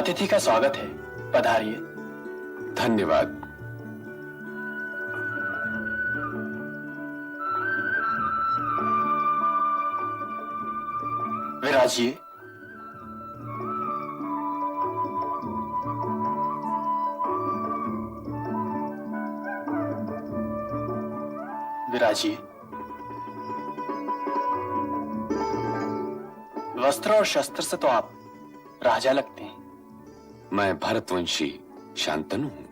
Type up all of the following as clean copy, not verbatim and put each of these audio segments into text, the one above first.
अतिथि का स्वागत है, पधारिए। धन्यवाद। विराजिए। विराजिए। वस्त्र और शस्त्र से तो आप राजा लगते हैं। मैं भरतवंशी शांतनु हूं।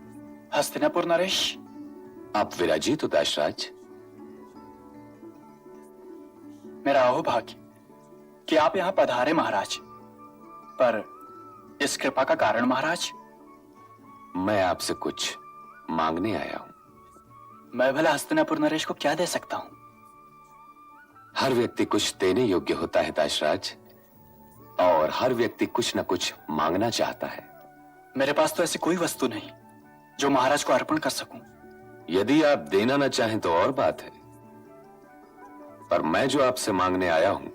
हस्तिनापुर नरेश। आप विराजिए तो दाशराज। मेरा अहोभाग्य कि आप यहां पधारे महाराज, पर इस कृपा का कारण महाराज? मैं आपसे कुछ मांगने आया हूं। मैं भला हस्तिनापुर नरेश को क्या दे सकता हूं? हर व्यक्ति कुछ देने योग्य होता है दाशराज, और हर व्यक्ति कुछ न कुछ मांगना चाहता है। मेरे पास तो ऐसी कोई वस्तु नहीं जो महाराज को अर्पण कर सकूं। यदि आप देना न चाहें तो और बात है, पर मैं जो आपसे मांगने आया हूं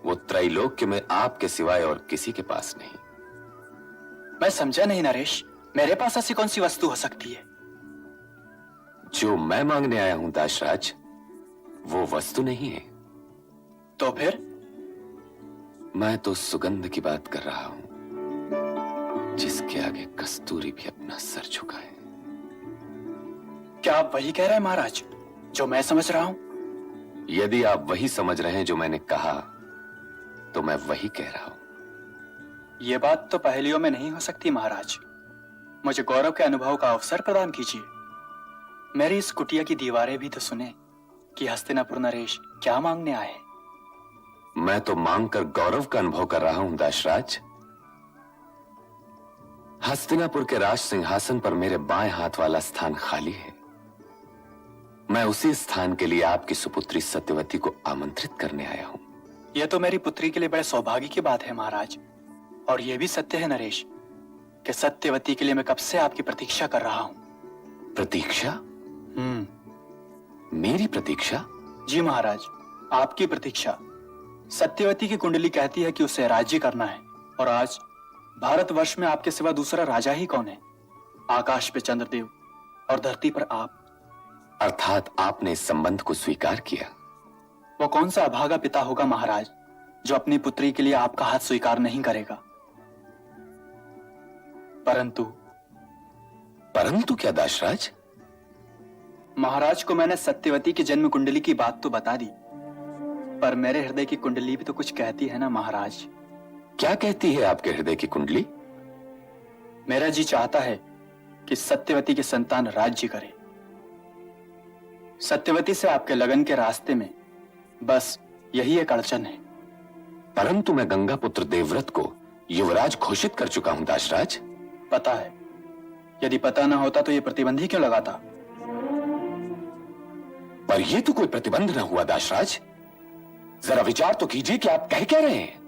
वो त्रैलोक्य में आपके सिवाय और किसी के पास नहीं। मैं समझा नहीं नरेश, मेरे पास ऐसी कौन सी वस्तु हो सकती है? जो मैं मांगने आया हूं दाशराज, वो वस्तु नहीं है। तो फिर? मैं तो सुगंध की बात कर रहा हूं, जिसके आगे कस्तूरी भी अपना सर झुकाए। क्या आप वही कह रहे हैं महाराज जो मैं समझ रहा हूं? यदि आप वही समझ रहे हैं जो मैंने कहा, तो मैं वही कह रहा हूं। यह बात तो पहेलियों में नहीं हो सकती महाराज। मुझे गौरव के अनुभव का अवसर प्रदान कीजिए। मेरी इस कुटिया की दीवारें भी तो सुने कि हस्तिनापुर नरेश क्या मांगने आए हैं। मैं तो मांगकर गौरव का अनुभव कर रहा हूं दाशराज। हस्तिनापुर के राज सिंहासन पर मेरे बाएं हाथ वाला स्थान खाली है। मैं उसी स्थान के लिए आपकी सुपुत्री सत्यवती को आमंत्रित करने आया हूं। यह तो मेरी पुत्री के लिए बड़े सौभाग्य की बात है महाराज। और यह भी सत्य है नरेश कि सत्यवती के लिए मैं कब से आपकी प्रतीक्षा कर रहा हूं। प्रतीक्षा? मेरी प्रतीक्षा? जी महाराज, आपकी प्रतीक्षा। सत्यवती की कुंडली कहती है कि उसे राज्य करना है, और आज भारतवर्ष में आपके सिवा दूसरा राजा ही कौन है? आकाश पे चंद्रदेव और धरती पर आप। अर्थात आपने इस संबंध को स्वीकार किया। वो कौन सा अभागा पिता होगा महाराज जो अपनी पुत्री के लिए आपका हाथ स्वीकार नहीं करेगा? परंतु क्या दाशराज? महाराज को मैंने सत्यवती की जन्म कुंडली की बात तो बता दी, पर मेरे हृदय की कुंडली भी तो कुछ कहती है ना महाराज। क्या कहती है आपके हृदय की कुंडली? मेरा जी चाहता है कि सत्यवती की संतान राज्य करे। सत्यवती से आपके लगन के रास्ते में बस यही एक अड़चन है। परंतु मैं गंगा पुत्र देवव्रत को युवराज घोषित कर चुका हूं दाशराज। पता है। यदि पता ना होता तो ये प्रतिबंध ही क्यों लगाता? पर यह तो कोई प्रतिबंध न हुआ दाशराज। जरा विचार तो कीजिए कि आप कह क्या रहे हैं।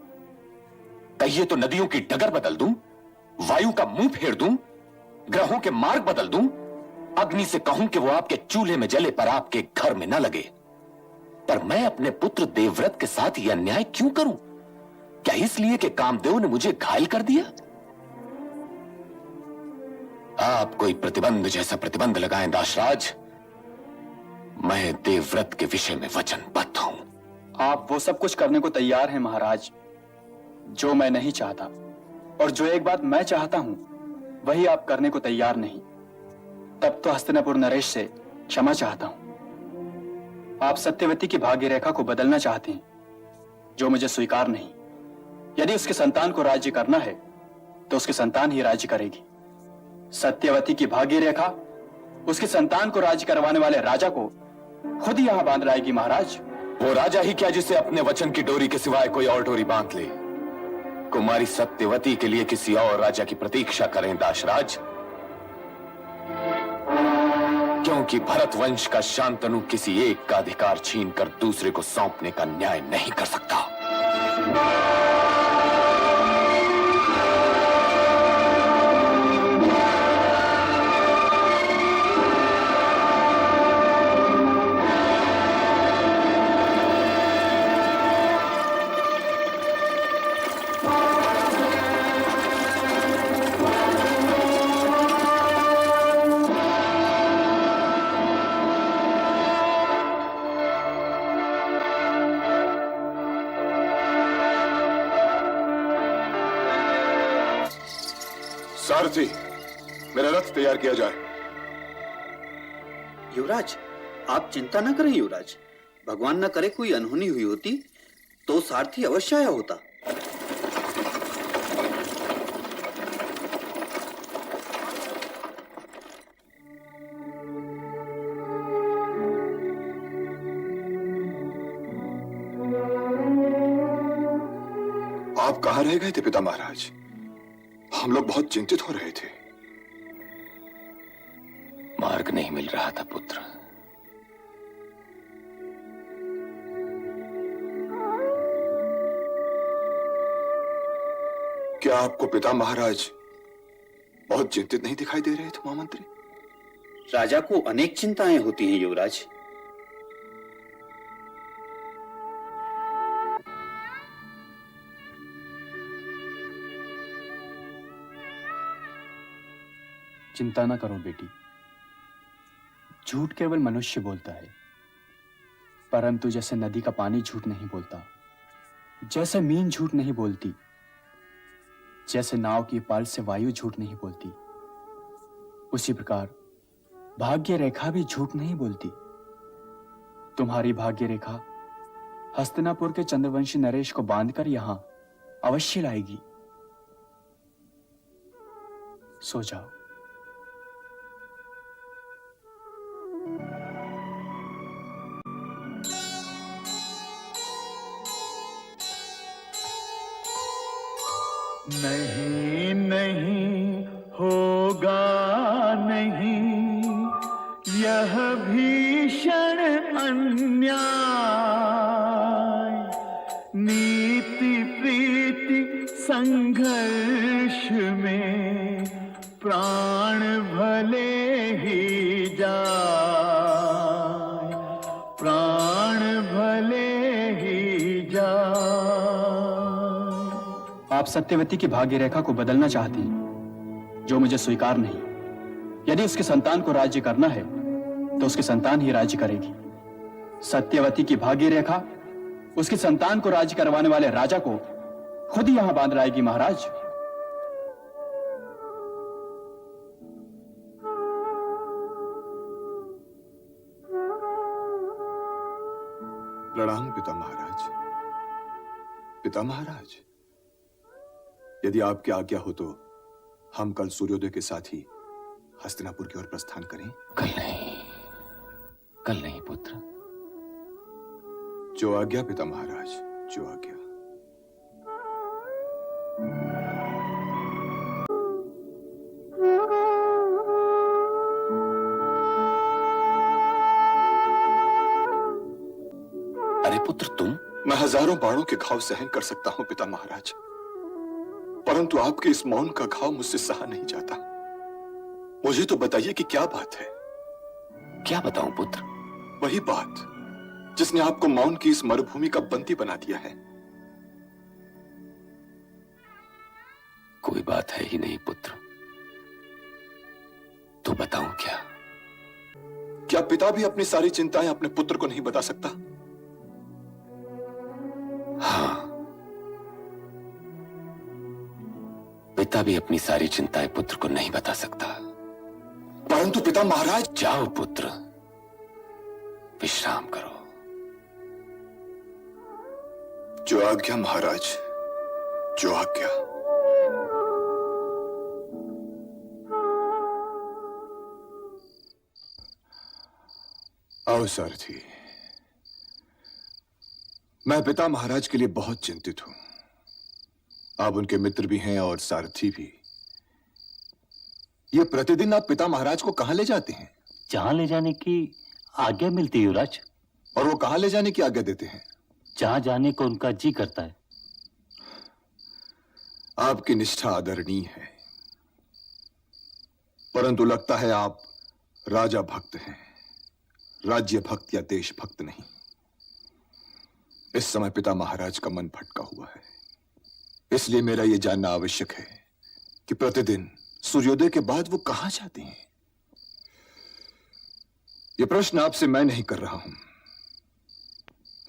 कहिए तो नदियों की डगर बदल दूं, वायु का मुंह फेर दूं, ग्रहों के मार्ग बदल दूं, अग्नि से कहूं कि वो आपके चूल्हे में जले पर आपके घर में न लगे। पर मैं अपने पुत्र देवव्रत के साथ यह अन्याय क्यों करूं? क्या इसलिए कि कामदेव ने मुझे घायल कर दिया? आप कोई प्रतिबंध जैसा प्रतिबंध लगाएं दाशराज। मैं देवव्रत के विषय में वचनबद्ध हूं। आप वो सब कुछ करने को तैयार हैं महाराज जो मैं नहीं चाहता, और जो एक बात मैं चाहता हूं वही आप करने को तैयार नहीं। तब तो हस्तिनापुर नरेश से क्षमा चाहता हूं। आप सत्यवती की भाग्य रेखा को बदलना चाहते हैं, जो मुझे स्वीकार नहीं। यदि उसके संतान को राज्य करना है तो उसकी संतान ही राज्य करेगी। सत्यवती की भाग्य रेखा उसकी संतान को राज्य करवाने वाले राजा को खुद ही यहां बांध लाएगी महाराज। वो राजा ही क्या जिसे अपने वचन की डोरी के सिवाय कोई और डोरी बांध ले। कुमारी सत्यवती के लिए किसी और राजा की प्रतीक्षा करें दाशराज, क्योंकि भरत वंश का शांतनु किसी एक का अधिकार छीनकर दूसरे को सौंपने का न्याय नहीं कर सकता। सारथी, मेरा रथ तैयार किया जाए। युवराज, आप चिंता न करें युवराज। भगवान न करे कोई अनहोनी हुई होती तो सारथी अवश्य आया होता। आप कहां रह गए थे पिता महाराज? हम लोग बहुत चिंतित हो रहे थे। मार्ग नहीं मिल रहा था पुत्र। क्या आपको पिता महाराज बहुत चिंतित नहीं दिखाई दे रहे थे महामंत्री? राजा को अनेक चिंताएं होती हैं युवराज। चिंता ना करो बेटी। झूठ केवल मनुष्य बोलता है, परंतु जैसे नदी का पानी झूठ नहीं बोलता, जैसे मीन झूठ नहीं बोलती, जैसे नाव की पाल से वायु झूठ नहीं बोलती, उसी प्रकार भाग्य रेखा भी झूठ नहीं बोलती। तुम्हारी भाग्य रेखा हस्तिनापुर के चंद्रवंशी नरेश को बांधकर यहां अवश्य लाएगी। सो जाओ। नहीं नहीं होगा नहीं यह भीषण अन्याय। नीति प्रीति संघर्ष में प्राण भले ही जाए, प्राण भले ही जाए। आप सत्यवती की भाग्य रेखा को बदलना चाहती हैं, जो मुझे स्वीकार नहीं। यदि उसके संतान को राज्य करना है तो उसकी संतान ही राज्य करेगी। सत्यवती की भाग्य रेखा उसकी संतान को राज्य करवाने वाले राजा को खुद ही यहां बांध लाएगी महाराज। प्रणाम पिता महाराज। पिता महाराज, यदि आपकी आज्ञा हो तो हम कल सूर्योदय के साथ ही हस्तिनापुर की ओर प्रस्थान करें। कल नहीं पुत्र। जो आज्ञा पिता महाराज, जो आज्ञा। अरे पुत्र तुम? मैं हजारों बाणों के घाव सहन कर सकता हूं पिता महाराज, परंतु आपके इस मौन का घाव मुझसे सहा नहीं जाता। मुझे तो बताइए कि क्या बात है। क्या बताऊं पुत्र? वही बात जिसने आपको मौन की इस मरुभूमि का बंदी बना दिया है। कोई बात है ही नहीं पुत्र। तो बताऊं क्या? क्या पिता भी अपनी सारी चिंताएं अपने पुत्र को नहीं बता सकता? हाँ, पिता भी अपनी सारी चिंताएं पुत्र को नहीं बता सकता। परंतु पिता महाराज। जाओ पुत्र, विश्राम करो। जो आज्ञा महाराज, जो आज्ञा। आओ सारथी। मैं पिता महाराज के लिए बहुत चिंतित हूं। आप उनके मित्र भी हैं और सारथी भी। ये प्रतिदिन आप पिता महाराज को कहां ले जाते हैं? जहां ले जाने की आज्ञा मिलती है युवराज। और वो कहां ले जाने की आज्ञा देते हैं? जहां जाने को उनका जी करता है। आपकी निष्ठा आदरणीय है, परंतु लगता है आप राजा भक्त हैं, राज्य भक्त या देश भक्त नहीं। इस समय पिता महाराज का मन भटका हुआ है, इसलिए मेरा यह जानना आवश्यक है कि प्रतिदिन सूर्योदय के बाद वो कहां जाते हैं। यह प्रश्न आपसे मैं नहीं कर रहा हूं,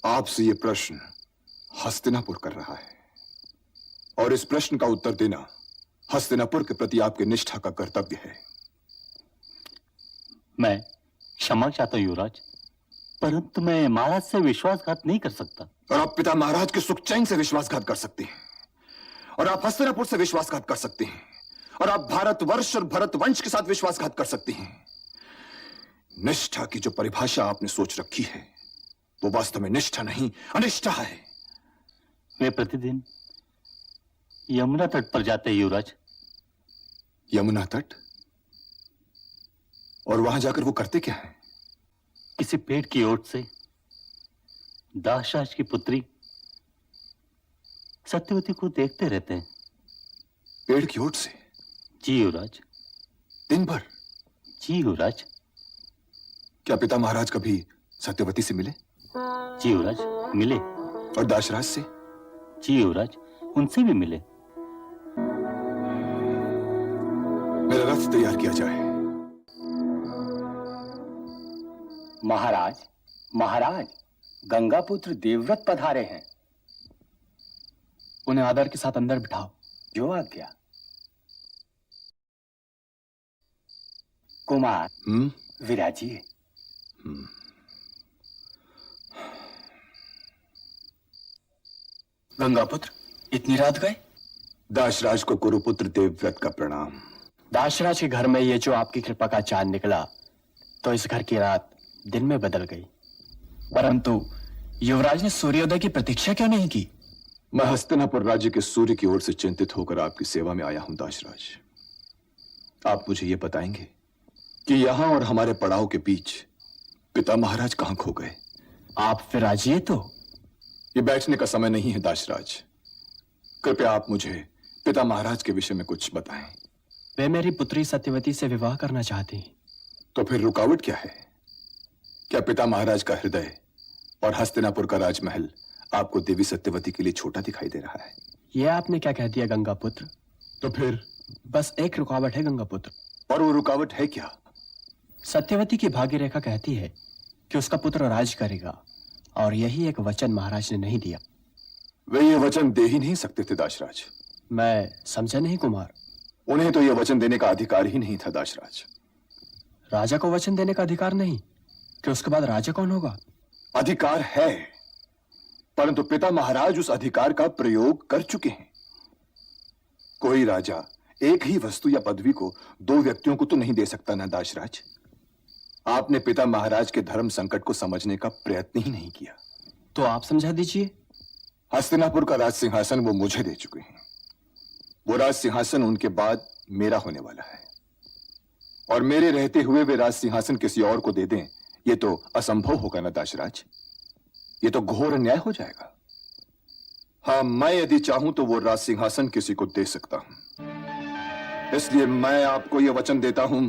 आपसे यह प्रश्न हस्तिनापुर कर रहा है, और इस प्रश्न का उत्तर देना हस्तिनापुर के प्रति आपकी निष्ठा का कर्तव्य है। मैं क्षमा चाहता हूं युवराज, परंतु मैं महाराज से विश्वासघात नहीं कर सकता। और आप पिता महाराज के सुखचैन से विश्वासघात कर सकते हैं, और आप हस्तिनापुर से विश्वासघात कर सकते हैं, और आप भारतवर्ष और भरतवंश के साथ विश्वासघात कर सकते हैं। निष्ठा की जो परिभाषा आपने सोच रखी है वो वास्तव में निष्ठा नहीं, अनिष्ठा है। वे प्रतिदिन यमुना तट पर जाते हैं युवराज। यमुना तट? और वहां जाकर वो करते क्या है? किसी पेड़ की ओट से दासराज की पुत्री सत्यवती को देखते रहते हैं। पेड़ की ओट से? जी युवराज। दिन भर? जी युवराज। क्या पिता महाराज कभी सत्यवती से मिले? जी युवराज, मिले। और दासराज से? जी युवराज, उनसे भी मिले। मेरा रथ तैयार किया जाए। महाराज, महाराज, गंगापुत्र देवव्रत पधारे हैं। उन्हें आदर के साथ अंदर बिठाओ। जो आज्ञा। कुमार, विराजिए। गंगापुत्र, इतनी रात गए? दासराज को कुरुपुत्र देवव्रत का प्रणाम। दासराज के घर में ये जो आपकी कृपा का चांद निकला, तो इस घर की रात दिन में बदल गई। परंतु युवराज ने सूर्योदय की प्रतीक्षा क्यों नहीं की? मैं हस्तिनापुर राज्य के सूर्य की ओर से चिंतित होकर आपकी सेवा में आया हूं दासराज। आप मुझे यह बताएंगे कि यहां और हमारे पड़ाव के बीच पिता महाराज कहां खो गए? आप फिर आजिए तो। ये बैठने का समय नहीं है दासराज। कृपया आप मुझे पिता महाराज के विषय में कुछ बताएं। वे मेरी पुत्री सत्यवती से विवाह करना चाहती हैं। तो फिर रुकावट क्या है? क्या पिता महाराज का हृदय और हस्तिनापुर का राजमहल आपको देवी सत्यवती के लिए छोटा दिखाई दे रहा है? यह आपने क्या कह दिया गंगापुत्र? तो फिर? बस एक रुकावट है गंगापुत्र। और वो रुकावट है क्या? सत्यवती की भाग्य रेखा कहती है कि उसका पुत्र राज करेगा, और यही एक वचन महाराज ने नहीं दिया। वे ये वचन दे ही नहीं सकते थे दासराज। मैं समझा नहीं कुमार। उन्हें तो यह वचन देने का अधिकार ही नहीं था दासराज। राजा को वचन देने का अधिकार नहीं कि उसके बाद राजा कौन होगा? अधिकार है, परंतु पिता महाराज उस अधिकार का प्रयोग कर चुके हैं। कोई राजा एक ही वस्तु या पदवी को दो व्यक्तियों को तो नहीं दे सकता ना दासराज। आपने पिता महाराज के धर्म संकट को समझने का प्रयत्न ही नहीं किया। तो आप समझा दीजिए। हस्तिनापुर का राज सिंहासन वो मुझे दे चुके हैं। वो राज सिंहासन उनके बाद मेरा होने वाला है, और मेरे रहते हुए वे राज सिंहासन किसी और को दे दें, ये तो असंभव होगा ना दासराज। ये तो घोर अन्याय हो जाएगा। हाँ, मैं यदि चाहूं तो वो राज सिंहासन किसी को दे सकता हूं। इसलिए मैं आपको यह वचन देता हूं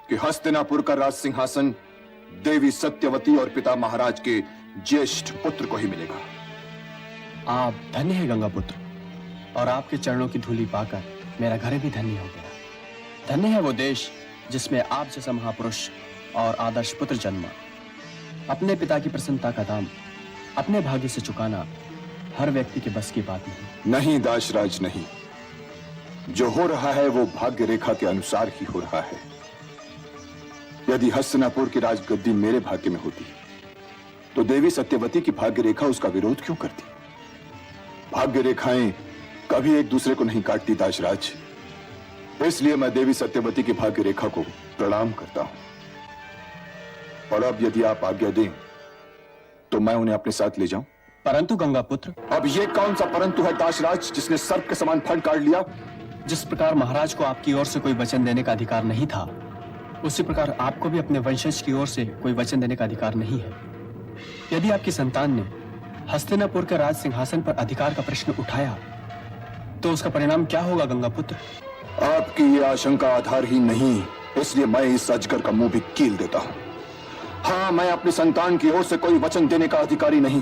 कि हस्तिनापुर का राज सिंहासन देवी सत्यवती और पिता महाराज के ज्येष्ठ पुत्र को ही मिलेगा। आप धन्य है गंगापुत्र, और आपके चरणों की धूली पाकर मेरा घर भी धन्य हो गया। धन्य है वो देश जिसमें आप जैसा महापुरुष और आदर्श पुत्र जन्मा। अपने पिता की प्रसन्नता का दाम अपने भाग्य से चुकाना हर व्यक्ति के बस की बात नहीं। नहीं दासराज, नहीं। जो हो रहा है वो भाग्य रेखा के अनुसार ही हो रहा है। यदि हस्तिनापुर की राजगद्दी मेरे भाग्य में होती तो देवी सत्यवती की भाग्य रेखा उसका विरोध क्यों करती? भाग्य रेखाएं कभी एक दूसरे को नहीं काटती दासराज। इसलिए मैं देवी सत्यवती की भाग्य रेखा को प्रणाम करता हूं। और अब यदि आप आज्ञा दें तो मैं उन्हें अपने साथ ले जाऊं। परंतु गंगापुत्र। अब ये कौन सा परंतु है दासराज जिसने सर्प के समान फड़ काट लिया? जिस प्रकार महाराज को आपकी ओर से कोई वचन देने का अधिकार नहीं था, उसी प्रकार आपको भी अपने वंशज की ओर से कोई वचन देने का अधिकार नहीं है। यदि आपकी संतान ने हस्तिनापुर के राज सिंहासन पर अधिकार का प्रश्न उठाया तो उसका परिणाम क्या होगा गंगापुत्र? आपकी ये आशंका आधारहीन नहीं, इसलिए मैं इस अजगर का मुंह भी कील देता हूं। हाँ, मैं अपनी संतान की ओर से कोई वचन देने का अधिकारी नहीं,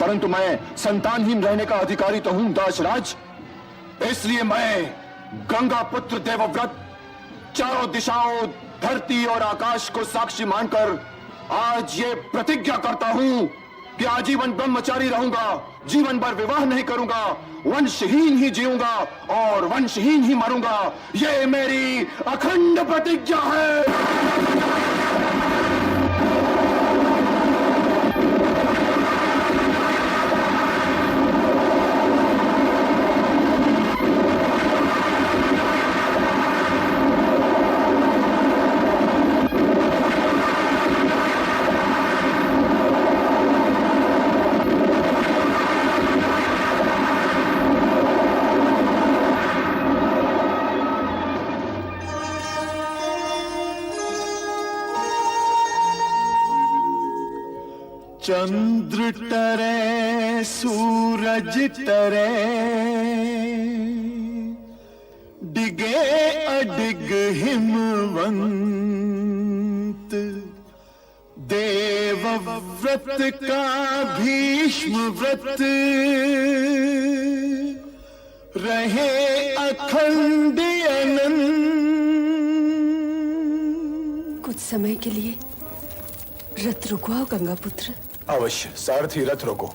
परंतु मैं संतानहीन रहने का अधिकारी तो हूं दासराज। इसलिए मैं गंगा पुत्र देवव्रत चारों दिशाओं, धरती और आकाश को साक्षी मानकर आज ये प्रतिज्ञा करता हूं कि आजीवन ब्रह्मचारी रहूंगा, जीवन भर विवाह नहीं करूंगा, वंशहीन ही जीऊंगा और वंशहीन ही मरूंगा। ये मेरी अखंड प्रतिज्ञा है। चंद्र टरे सूरज टरे, डिगे अडिग हिमवंत, देव व्रत का भीष्म व्रत, रहे अखंड अनंत। कुछ समय के लिए रथ रुकवाओ गंगा पुत्र। अवश्य सारथी, रथ रोको।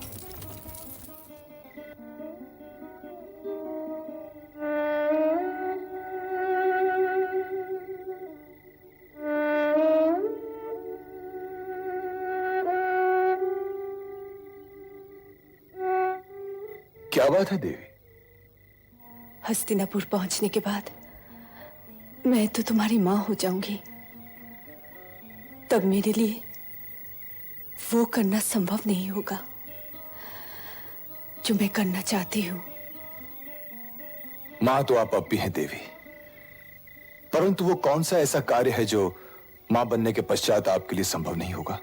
क्या बात है देवी? हस्तिनापुर पहुंचने के बाद मैं तो तुम्हारी मां हो जाऊंगी। तब मेरे लिए वो करना संभव नहीं होगा जो मैं करना चाहती हूं। मां तो आप अब भी हैं देवी, परंतु वो कौन सा ऐसा कार्य है जो मां बनने के पश्चात आपके लिए संभव नहीं होगा?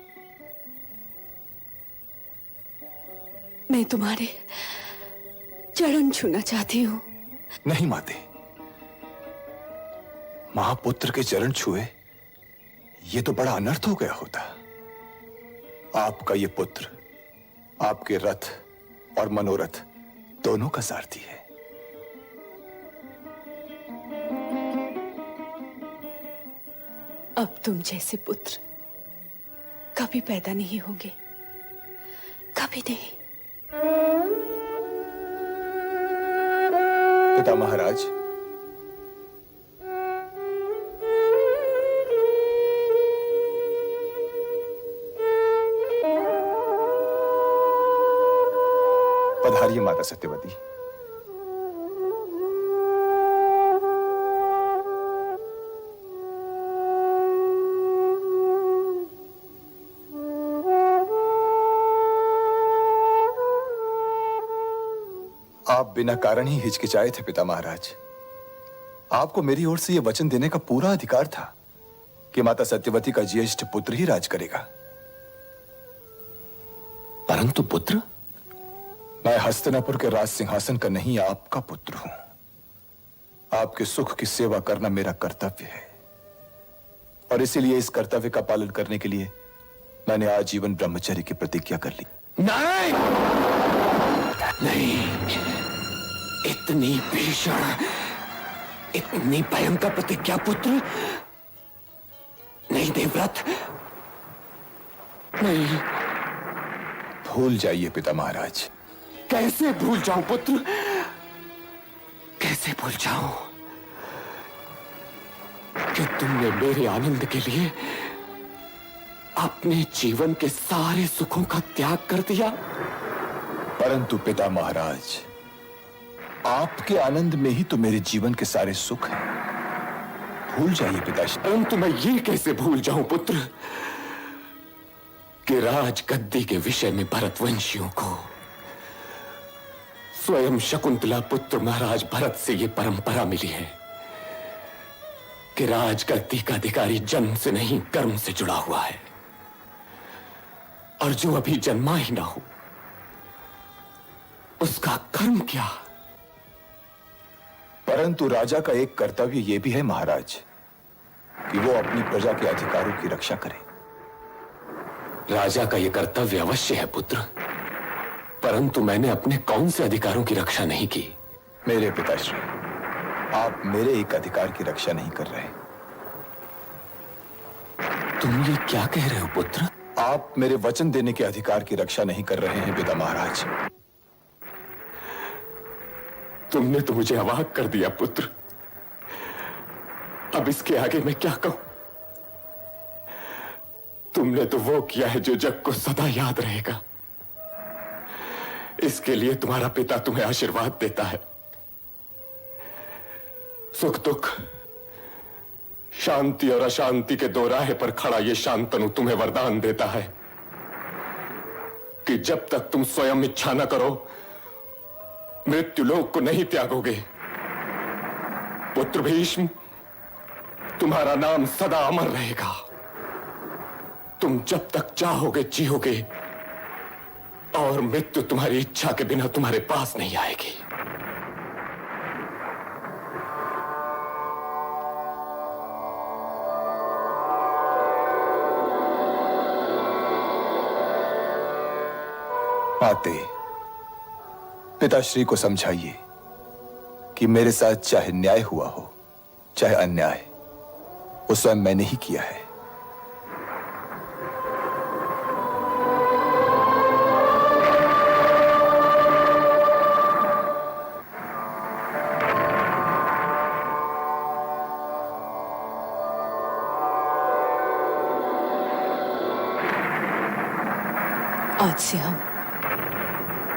मैं तुम्हारे चरण छूना चाहती हूं। नहीं माते, महापुत्र के चरण छुए ये तो बड़ा अनर्थ हो गया होता। आपका ये पुत्र आपके रथ और मनोरथ दोनों का सारथी है। अब तुम जैसे पुत्र कभी पैदा नहीं होंगे, कभी नहीं। पिता महाराज, पधारिए माता सत्यवती। आप बिना कारण ही हिचकिचाए थे पिता महाराज। आपको मेरी ओर से यह वचन देने का पूरा अधिकार था कि माता सत्यवती का ज्येष्ठ पुत्र ही राज करेगा। परंतु पुत्र, मैं हस्तिनापुर के राज सिंहासन का नहीं, आपका पुत्र हूं। आपके सुख की सेवा करना मेरा कर्तव्य है और इसीलिए इस कर्तव्य का पालन करने के लिए मैंने आजीवन ब्रह्मचर्य की प्रतिज्ञा कर ली। नहीं, नहीं, इतनी भीषण, इतनी भयंकर प्रतिज्ञा पुत्र नहीं देवव्रत, नहीं। भूल जाइए पिता महाराज। कैसे भूल जाऊं पुत्र, कैसे भूल जाऊं कि तुमने मेरे आनंद के लिए अपने जीवन के सारे सुखों का त्याग कर दिया। परंतु पिता महाराज, आपके आनंद में ही तो मेरे जीवन के सारे सुख हैं। भूल जाइए पिताश्री। परंतु मैं ये कैसे भूल जाऊं पुत्र कि राज गद्दी के विषय में भरतवंशियों को स्वयं शकुंतला पुत्र महाराज भरत से ये परंपरा मिली है कि राजगद्दी का अधिकारी जन्म से नहीं कर्म से जुड़ा हुआ है, और जो अभी जन्मा ही ना हो उसका कर्म क्या। परंतु राजा का एक कर्तव्य यह भी है महाराज कि वो अपनी प्रजा के अधिकारों की रक्षा करे। राजा का यह कर्तव्य अवश्य है पुत्र, परंतु मैंने अपने कौन से अधिकारों की रक्षा नहीं की। मेरे पिताश्री, आप मेरे एक अधिकार की रक्षा नहीं कर रहे। तुम ये क्या कह रहे हो पुत्र? आप मेरे वचन देने के अधिकार की रक्षा नहीं कर रहे हैं पिता महाराज। तुमने तो मुझे अवाक कर दिया पुत्र। अब इसके आगे मैं क्या कहूं? तुमने तो वो किया है जो जग को सदा याद रहेगा। इसके लिए तुम्हारा पिता तुम्हें आशीर्वाद देता है। सुख दुख, शांति और अशांति के दो राह पर खड़ा ये शांतनु तुम्हें वरदान देता है कि जब तक तुम स्वयं इच्छा न करो, मृत्युलोक को नहीं त्यागोगे। पुत्र भीष्म, तुम्हारा नाम सदा अमर रहेगा। तुम जब तक चाहोगे जियोगे और मृत्यु तुम्हारी इच्छा के बिना तुम्हारे पास नहीं आएगी। माते, पिताश्री को समझाइए कि मेरे साथ चाहे न्याय हुआ हो चाहे अन्याय, वो स्वयं मैंने ही किया है। आज से हम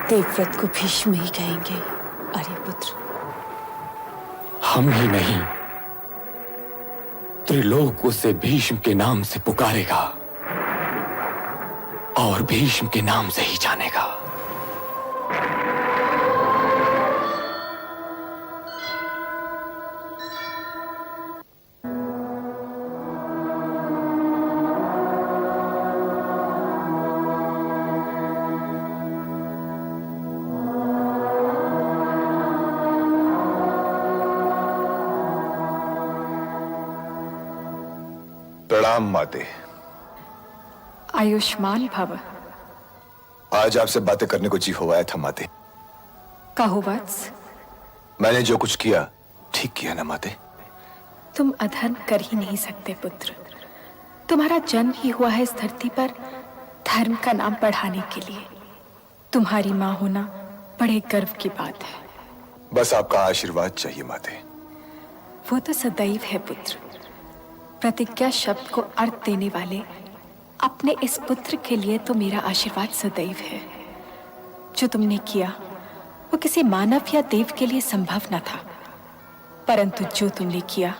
देवव्रत को भीष्म ही कहेंगे आर्यपुत्र। हम ही नहीं, त्रिलोक उसे भीष्म के नाम से पुकारेगा और भीष्म के नाम से ही जानेगा। प्रणाम माते। आयुष्मान भव। आज आपसे बातें करने को जी हो आया था माते। कहो वत्स। मैंने जो कुछ किया ठीक किया ना माते? तुम अधर्म कर ही नहीं सकते पुत्र। तुम्हारा जन्म ही हुआ है इस धरती पर धर्म का नाम बढ़ाने के लिए। तुम्हारी माँ होना बड़े गर्व की बात है। बस आपका आशीर्वाद चाहिए माते। वो तो सदैव है पुत्र। प्रतिज्ञा शब्द को अर्थ देने वाले अपने इस पुत्र के लिए तो मेरा आशीर्वाद सदैव है। जो तुमने किया वो किसी मानव या देव के लिए संभव न था, परंतु जो तुमने किया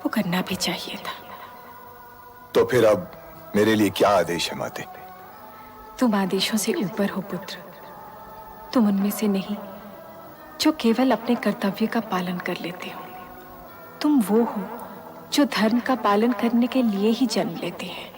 वो करना भी चाहिए था। तो फिर अब मेरे लिए क्या आदेश है माते? तुम आदेशों से ऊपर हो पुत्र। तुम उनमें से नहीं जो केवल अपने कर्तव्य का पालन कर लेते हो। तुम वो हो जो धर्म का पालन करने के लिए ही जन्म लेते हैं।